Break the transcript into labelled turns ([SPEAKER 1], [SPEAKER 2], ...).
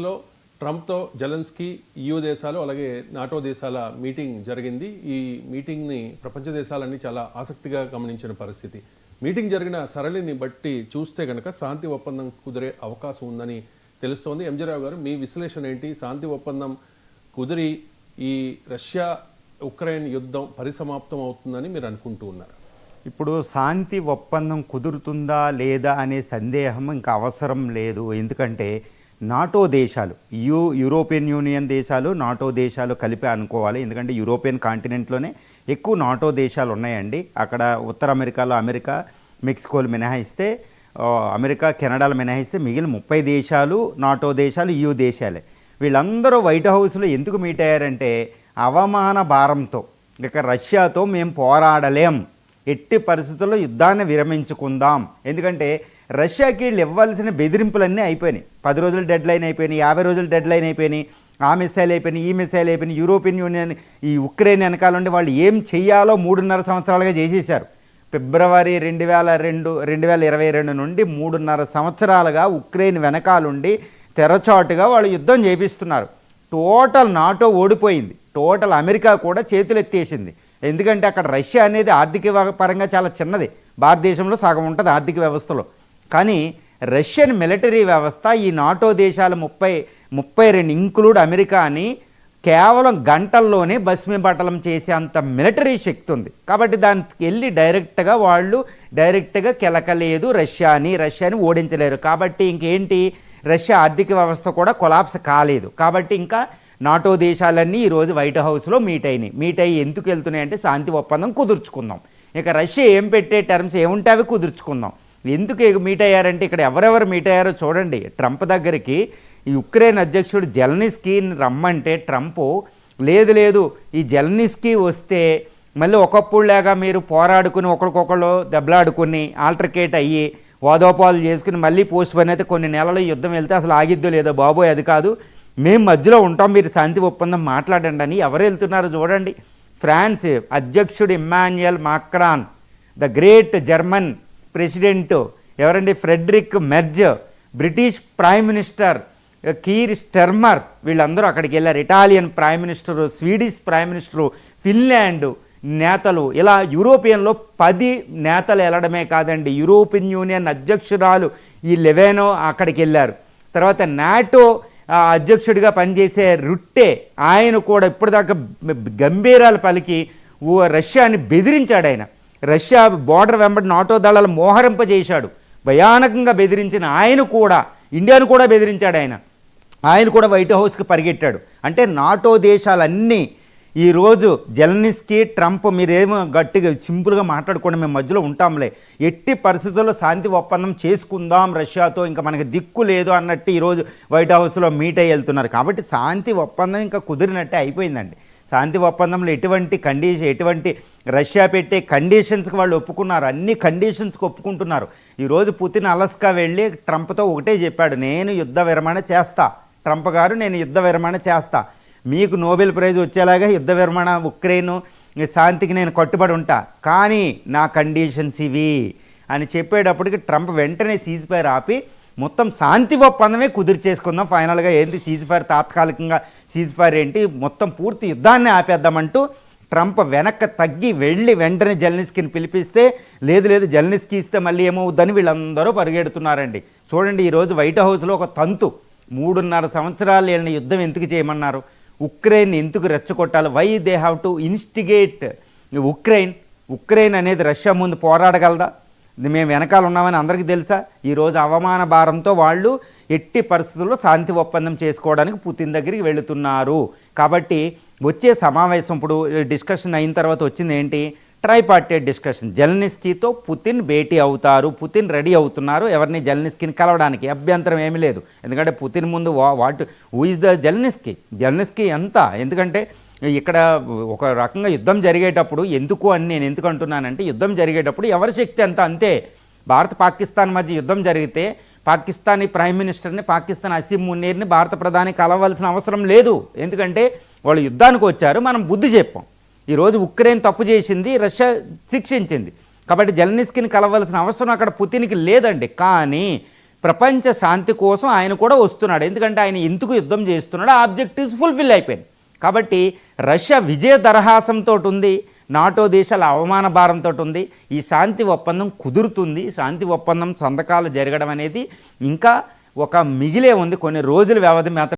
[SPEAKER 1] లో ట్రంప్తో Zelensky EU దేశాలు అలాగే నాటో దేశాల మీటింగ్ జరిగింది. ఈ మీటింగ్ని ప్రపంచ దేశాలన్నీ చాలా ఆసక్తిగా గమనించిన పరిస్థితి. మీటింగ్ జరిగిన సరళిని బట్టి చూస్తే కనుక శాంతి ఒప్పందం కుదిరే అవకాశం ఉందని తెలుస్తోంది. ఎంజీ రావు గారు, మీ విశ్లేషణ ఏంటి? శాంతి ఒప్పందం కుదిరి ఈ రష్యా ఉక్రెయిన్ యుద్ధం పరిసమాప్తం అవుతుందని మీరు అనుకుంటూ ఉన్నారు?
[SPEAKER 2] ఇప్పుడు శాంతి ఒప్పందం కుదురుతుందా లేదా అనే సందేహం ఇంకా అవసరం లేదు. ఎందుకంటే నాటో దేశాలు, యూరోపియన్ యూనియన్ దేశాలు, నాటో దేశాలు కలిపి అనుకోవాలి. ఎందుకంటే యూరోపియన్ కాంటినెంట్లోనే ఎక్కువ నాటో దేశాలు ఉన్నాయండి. అక్కడ ఉత్తర అమెరికాలో అమెరికా, మెక్సికోలు మినహాయిస్తే, అమెరికా, కెనడాలు మినహాయిస్తే మిగిలిన 30 దేశాలు నాటో దేశాలు, EU దేశాలే. వీళ్ళందరూ వైట్ హౌస్లో ఎందుకు మీట్ అయ్యారంటే అవమాన భారంతో, ఇక రష్యాతో మేము పోరాడలేం, ఎట్టి పరిస్థితుల్లో యుద్ధాన్ని విరమించుకుందాం. ఎందుకంటే రష్యాకి వీళ్ళు ఇవ్వాల్సిన బెదిరింపులన్నీ అయిపోయినాయి. 10 రోజులు డెడ్ లైన్ అయిపోయినాయి, 50 రోజులు డెడ్ లైన్ అయిపోయినాయి, ఆ మిసైల్ అయిపోయినాయి, ఈ మిసైల్ అయిపోయినాయి. యూరోపియన్ యూనియన్ ఈ ఉక్రెయిన్ వెనకాల నుండి వాళ్ళు ఏం చెయ్యాలో 3.5 సంవత్సరాలుగా చేసేసారు. ఫిబ్రవరి 2022 నుండి 3.5 సంవత్సరాలుగా ఉక్రెయిన్ వెనకాలుండి తెరచాటుగా వాళ్ళు యుద్ధం చేపిస్తున్నారు. టోటల్ నాటో ఓడిపోయింది, టోటల్ అమెరికా కూడా చేతులు ఎత్తేసింది. ఎందుకంటే అక్కడ రష్యా అనేది ఆర్థిక పరంగా చాలా చిన్నది, భారతదేశంలో సగం ఉంటుంది ఆర్థిక వ్యవస్థలో. కానీ రష్యన్ మిలిటరీ వ్యవస్థ ఈ నాటో దేశాలు 32 ఇంక్లూడ్ అమెరికాని కేవలం గంటల్లోనే భస్మీపటలం చేసే అంత మిలిటరీ శక్తి ఉంది. కాబట్టి దానికి వెళ్ళి డైరెక్ట్గా కెలకలేదు, రష్యాని ఓడించలేరు. కాబట్టి ఇంకేంటి, రష్యా ఆర్థిక వ్యవస్థ కూడా కొలాప్స్ కాలేదు. కాబట్టి ఇంకా నాటో దేశాలన్నీ ఈరోజు వైట్ హౌస్లో మీట్ అయ్యి ఎందుకు వెళ్తున్నాయంటే శాంతి ఒప్పందం కుదుర్చుకుందాం. ఇక రష్యా ఏం పెట్టే టర్మ్స్ ఏముంటే అవి కుదుర్చుకుందాం. ఎందుకు మీట్ అయ్యారంటే ఇక్కడ ఎవరెవరు మీట్ అయ్యారో చూడండి. ట్రంప్ దగ్గరికి ఈ ఉక్రెయిన్ అధ్యక్షుడు జెలెన్స్కీని రమ్మంటే ట్రంప్ లేదు, ఈ జెలెన్స్కీ వస్తే మళ్ళీ ఒకప్పుడులాగా మీరు పోరాడుకుని ఒకరికొకళ్ళు దెబ్బలాడుకుని ఆల్టర్కేట్ అయ్యి వాదోపాలు చేసుకుని మళ్ళీ పోస్ట్ పోన్ అయితే కొన్ని నెలలు యుద్ధం వెళ్తే అసలు ఆగిద్దో లేదో బాబోయ్, అది కాదు, మేము మధ్యలో ఉంటాం, మీరు శాంతి ఒప్పందం మాట్లాడండి అని ఎవరు వెళ్తున్నారు చూడండి. ఫ్రాన్స్ అధ్యక్షుడు Emmanuel Macron, the great German president ఎవరండి Friedrich Merz, British prime minister Keir Starmer, వీళ్ళందరూ అక్కడికి వెళ్ళారు. Italian prime minister, Swedish prime minister, Finland నేతలు, ఇలా యూరోపియన్లో 10 నేతలు వెళ్ళడమే కాదండి, యూరోపియన్ యూనియన్ అధ్యక్షురాలు ఈ లెవెనో అక్కడికి వెళ్ళారు. తర్వాత నాటో అధ్యక్షుడిగా పనిచేసే రుట్టే, ఆయన కూడా ఇప్పటిదాకా గంభీరాలు పలికి రష్యాని బెదిరించాడు. ఆయన రష్యా బోర్డర్ వెంబడి నాటో దళాలు మోహరింపజేశాడు, భయానకంగా బెదిరించిన ఆయన కూడా ఇండియాను కూడా బెదిరించాడు. ఆయన కూడా వైట్ హౌస్కి పరిగెట్టాడు. అంటే నాటో దేశాలన్నీ ఈరోజు జెలెన్స్కీ, ట్రంప్ మీరేమో గట్టిగా సింపుల్గా మాట్లాడుకోండి, మేము మధ్యలో ఉంటాంలే, ఎట్టి పరిస్థితుల్లో శాంతి ఒప్పందం చేసుకుందాం రష్యాతో, ఇంకా మనకి దిక్కు లేదు అన్నట్టు ఈరోజు వైట్ హౌస్లో మీట్ అయ్యి వెళ్తున్నారు. కాబట్టి శాంతి ఒప్పందం ఇంకా కుదిరినట్టే అయిపోయిందండి. శాంతి ఒప్పందంలో ఎటువంటి రష్యా పెట్టే కండిషన్స్కి వాళ్ళు ఒప్పుకున్నారు, అన్ని కండిషన్స్కి ఒప్పుకుంటున్నారు. ఈరోజు పుతిన్ అలస్కా వెళ్ళి ట్రంప్తో ఒకటే చెప్పాడు, నేను యుద్ధ విరమణ చేస్తా, ట్రంప్ గారు నేను యుద్ధ విరమణ చేస్తా, మీకు నోబెల్ ప్రైజ్ వచ్చేలాగా యుద్ధ విరమణ ఉక్రెయిన్ శాంతికి నేను కట్టుబడి ఉంటా, కానీ నా కండిషన్స్ ఇవి అని చెప్పేటప్పటికి ట్రంప్ వెంటనే సీజ్ ఫైర్ ఆపి మొత్తం శాంతి ఒప్పందమే కుదిర్చేసుకుందాం ఫైనల్గా. ఏంటి సీజ్ ఫైర్, తాత్కాలికంగా సీజ్ ఫైర్ ఏంటి, మొత్తం పూర్తి యుద్ధాన్ని ఆపేద్దామంటూ ట్రంప్ వెనక్కి తగ్గి వెళ్ళి వెంటనే జెలెన్స్కీని పిలిపిస్తే లేదు జెలెన్స్కీ ఇస్తే మళ్ళీ ఏమవుద్దని వీళ్ళందరూ పరిగెడుతున్నారండి. చూడండి ఈరోజు వైట్ హౌస్లో ఒక తంతు, 3.5 సంవత్సరాలు వెళ్ళిన యుద్ధం ఎందుకు చేయమన్నారు, ఉక్రెయిన్ ఎందుకు రెచ్చగొట్టాలి, why they have to instigate Ukraine అనేది రష్యా ముందు పోరాడగలదా, మేము వెనకాల ఉన్నామని అందరికీ తెలుసా. ఈరోజు అవమాన భారంతో వాళ్ళు ఎట్టి పరిస్థితుల్లో శాంతి ఒప్పందం చేసుకోవడానికి పుతిన్ దగ్గరికి వెళుతున్నారు. కాబట్టి వచ్చే సమావేశం ఇప్పుడు డిస్కషన్ అయిన తర్వాత వచ్చింది ఏంటి, ట్రైపార్టైట్ డిస్కషన్. జెలెన్స్కీతో పుతిన్ భేటీ అవుతారు, పుతిన్ రెడీ అవుతున్నారు ఎవరిని, జెలెన్స్కీని కలవడానికి. అభ్యంతరం ఏమీ లేదు, ఎందుకంటే పుతిన్ ముందు హూ ఇస్ ద జెలెన్స్కీ ఎంత, ఎందుకంటే ఇక్కడ ఒక రకంగా యుద్ధం జరిగేటప్పుడు నేను ఎందుకు అంటున్నానంటే, యుద్ధం జరిగేటప్పుడు ఎవరి శక్తి అంతే. భారత్ పాకిస్తాన్ మధ్య యుద్ధం జరిగితే పాకిస్తానీ ప్రైమ్ మినిస్టర్ని, పాకిస్తాన్ అసీం మునీర్ని భారత ప్రధాని కలవాల్సిన అవసరం లేదు. ఎందుకంటే వాళ్ళు యుద్ధానికి వచ్చారు, మనం బుద్ధి చెప్పాం. ఈరోజు ఉక్రెయిన్ తప్పు చేసింది, రష్యా శిక్షించింది. కాబట్టి జెలెన్స్కీని కలవాల్సిన అవసరం అక్కడ పుతిన్కి లేదండి. కానీ ప్రపంచ శాంతి కోసం ఆయన కూడా వస్తున్నాడు. ఎందుకంటే ఆయన ఎందుకు యుద్ధం చేస్తున్నాడు, ఆ ఆబ్జెక్టివ్స్ ఫుల్ఫిల్ అయిపోయింది. కాబట్టి రష్యా విజయ దరహాసంతో ఉంది, నాటో దేశాల అవమాన భారంతో ఉంది. ఈ శాంతి ఒప్పందం కుదురుతుంది. శాంతి ఒప్పందం సంతకాలు జరగడం అనేది ఇంకా ఒక మిగిలే ఉంది, కొన్ని రోజుల వ్యవధి మాత్రం